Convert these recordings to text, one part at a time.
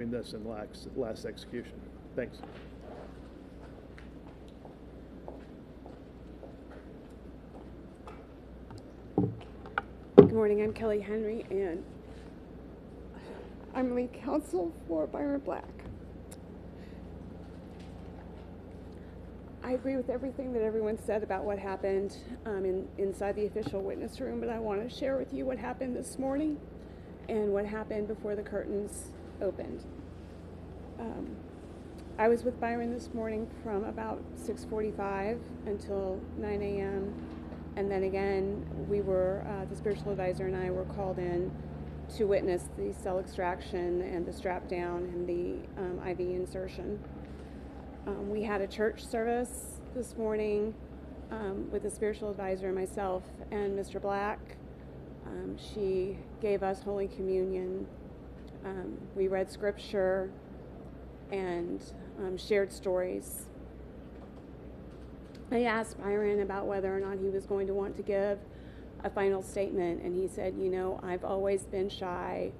in this and last execution. Thanks. Good morning, I'm Kelly Henry, and I'm lead counsel for Byron Black. I agree with everything that everyone said about what happened inside the official witness room, but I want to share with you what happened this morning and what happened before the curtains opened. I was with Byron this morning from about 6:45 until 9 a.m. And then again, the spiritual advisor and I were called in to witness the cell extraction and the strap down and the IV insertion. We had a church service this morning with the spiritual advisor and myself and Mr. Black. She gave us Holy Communion. We read scripture and shared stories. I asked Byron about whether or not he was going to want to give a final statement, and he said, you know, I've always been shy.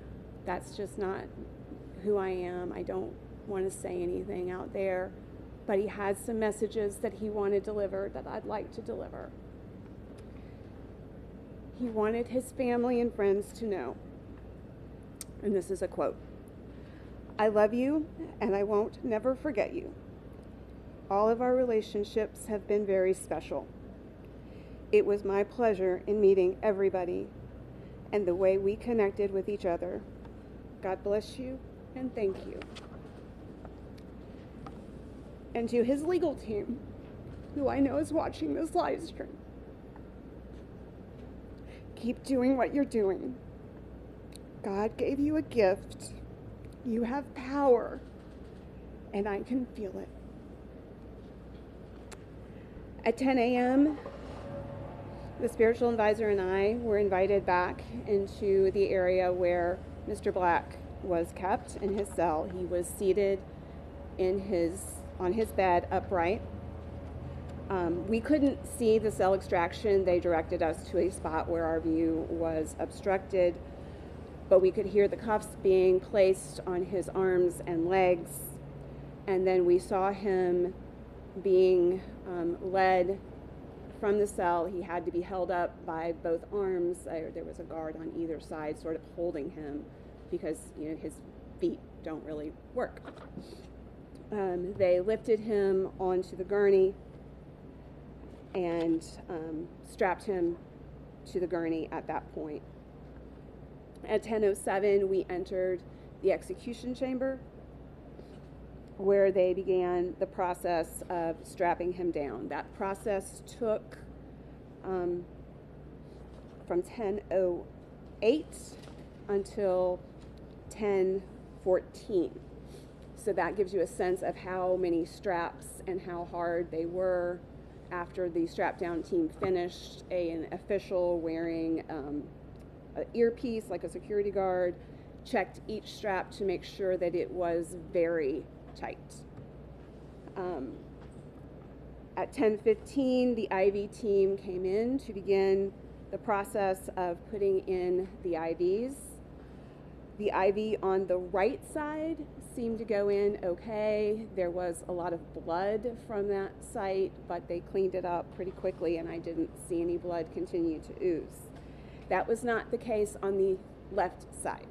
That's just not who I am. I don't want to say anything out there, but he had some messages that he wanted delivered that I'd like to deliver. He wanted his family and friends to know, and this is a quote, "I love you, and I won't never forget you. All of our relationships have been very special. It was my pleasure in meeting everybody and the way we connected with each other. God bless you, and thank you." And to his legal team, who I know is watching this live stream, keep doing what you're doing. God gave you a gift. You have power, and I can feel it. At 10 a.m., the spiritual advisor and I were invited back into the area where Mr. Black was kept in his cell. He was seated on his bed upright. We couldn't see the cell extraction. They directed us to a spot where our view was obstructed, but we could hear the cuffs being placed on his arms and legs, and then we saw him being led from the cell. He had to be held up by both arms. There was a guard on either side sort of holding him because his feet don't really work. They lifted him onto the gurney and strapped him to the gurney at that point. At 10:07, we entered the execution chamber, where they began the process of strapping him down. That process took from 10:08 until 10:14. So that gives you a sense of how many straps and how hard they were. After the strap down team finished, an official wearing an earpiece like a security guard checked each strap to make sure that it was very tight. At 10:15, the IV team came in to begin the process of putting in the IVs. The IV on the right side seemed to go in okay. There was a lot of blood from that site, but they cleaned it up pretty quickly, and I didn't see any blood continue to ooze. That was not the case on the left side.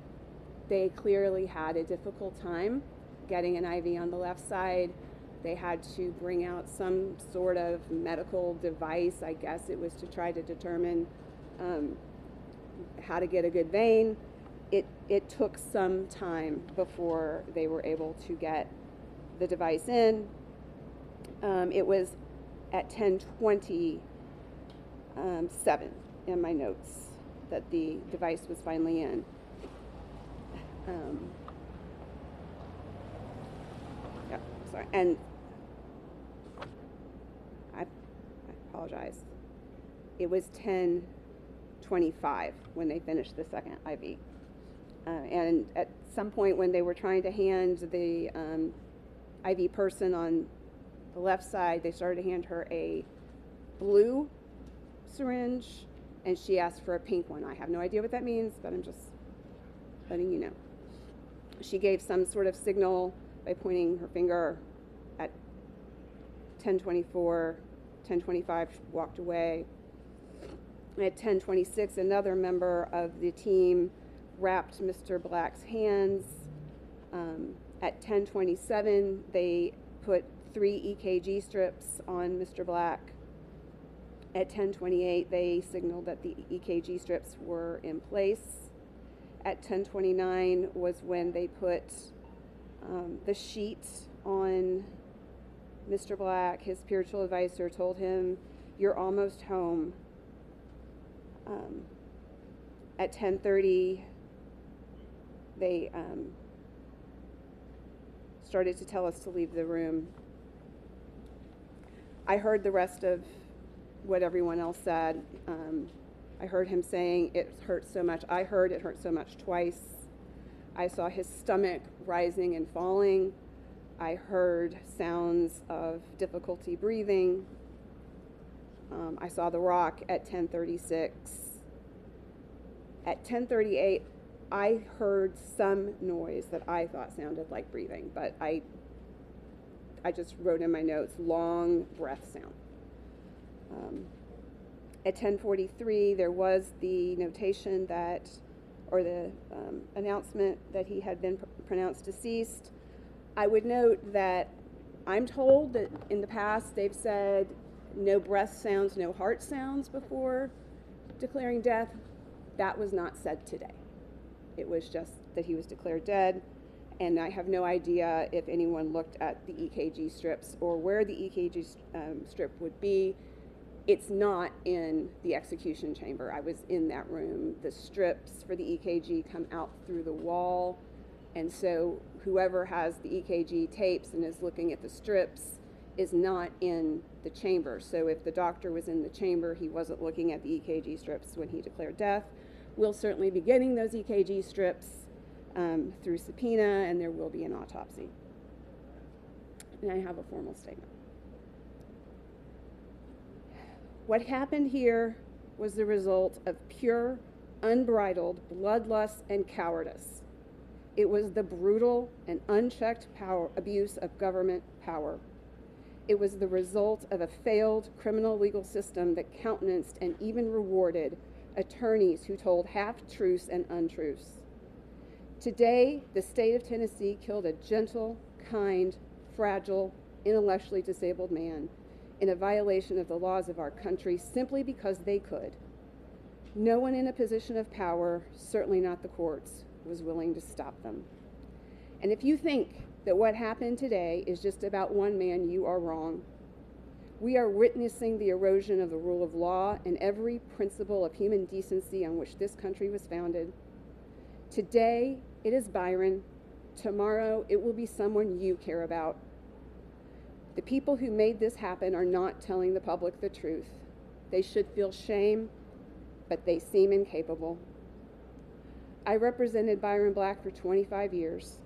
They clearly had a difficult time getting an IV on the left side. They had to bring out some sort of medical device. I guess it was to try to determine how to get a good vein. It took some time before they were able to get the device in. It was at 10:27 in my notes that the device was finally in. Sorry, and I apologize. It was 10:25 when they finished the second IV. And at some point when they were trying to hand the IV person on the left side, they started to hand her a blue syringe, and she asked for a pink one. I have no idea what that means, but I'm just letting you know. She gave some sort of signal by pointing her finger at 10:24, 10:25, she walked away. At 10:26, another member of the team wrapped Mr. Black's hands. At 10:27, they put 3 EKG strips on Mr. Black. At 10:28, they signaled that the EKG strips were in place. At 10:29 was when they put the sheet on Mr. Black. His spiritual advisor told him, "You're almost home." At 10:30, they started to tell us to leave the room. I heard the rest of what everyone else said. I heard him saying it hurt so much. I heard it hurt so much twice. I saw his stomach rising and falling. I heard sounds of difficulty breathing. I saw the rock at 10:36. At 10:38, I heard some noise that I thought sounded like breathing, but I just wrote in my notes, long breath sound. At 10:43, there was the notation that, or the announcement that he had been pronounced deceased. I would note that I'm told that in the past they've said no breath sounds, no heart sounds before declaring death. That was not said today. It was just that he was declared dead, and I have no idea if anyone looked at the EKG strips or where the EKG strip would be. It's not in the execution chamber. I was in that room. The strips for the EKG come out through the wall, and so whoever has the EKG tapes and is looking at the strips is not in the chamber. So if the doctor was in the chamber, he wasn't looking at the EKG strips when he declared death. We'll certainly be getting those EKG strips through subpoena, and there will be an autopsy. And I have a formal statement. What happened here was the result of pure, unbridled bloodlust and cowardice. It was the brutal and unchecked abuse of government power. It was the result of a failed criminal legal system that countenanced and even rewarded attorneys who told half-truths and untruths. Today, the state of Tennessee killed a gentle, kind, fragile, intellectually disabled man in a violation of the laws of our country simply because they could. No one in a position of power, certainly not the courts, was willing to stop them. And if you think that what happened today is just about one man, you are wrong. We are witnessing the erosion of the rule of law and every principle of human decency on which this country was founded. Today, it is Byron. Tomorrow, it will be someone you care about. The people who made this happen are not telling the public the truth. They should feel shame, but they seem incapable. I represented Byron Black for 25 years,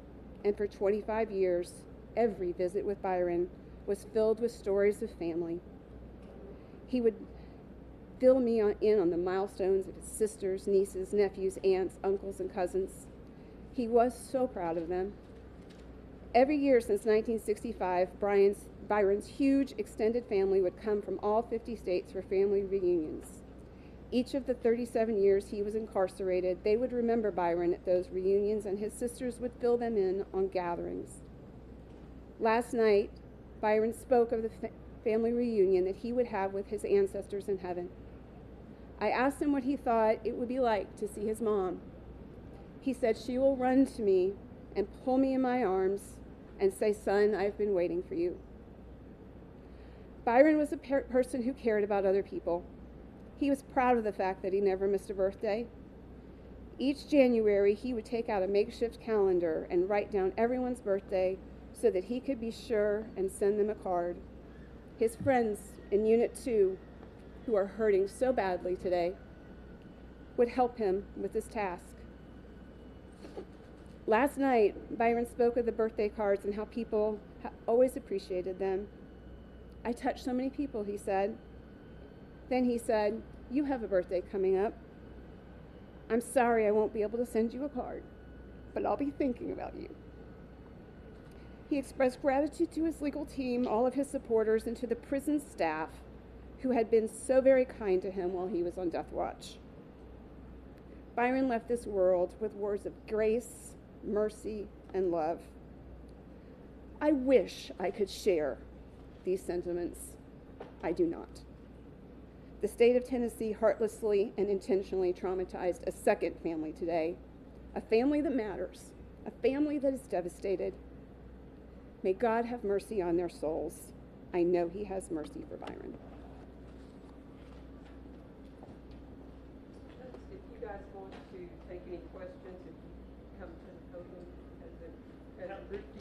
and for 25 years, every visit with Byron was filled with stories of family. He would fill me in on the milestones of his sisters, nieces, nephews, aunts, uncles, and cousins. He was so proud of them. Every year since 1965, Byron's huge extended family would come from all 50 states for family reunions. Each of the 37 years he was incarcerated, they would remember Byron at those reunions, and his sisters would fill them in on gatherings. Last night, Byron spoke of the family reunion that he would have with his ancestors in heaven. I asked him what he thought it would be like to see his mom. He said, "She will run to me and pull me in my arms and say, 'Son, I've been waiting for you.'" Byron was a person who cared about other people. He was proud of the fact that he never missed a birthday. Each January, he would take out a makeshift calendar and write down everyone's birthday so that he could be sure and send them a card. His friends in Unit 2, who are hurting so badly today, would help him with this task. Last night, Byron spoke of the birthday cards and how people always appreciated them. "I touched so many people," he said. Then he said, "You have a birthday coming up. I'm sorry I won't be able to send you a card." but I'll be thinking about you. He expressed gratitude to his legal team, all of his supporters, and to the prison staff who had been so very kind to him while he was on death watch. Byron left this world with words of grace, mercy, and love. I wish I could share these sentiments. I do not. The state of Tennessee heartlessly and intentionally traumatized a second family today, a family that matters, a family that is devastated. May God have mercy on their souls. I know He has mercy for Byron. If you guys want to take any questions, if you come to the podium as a group.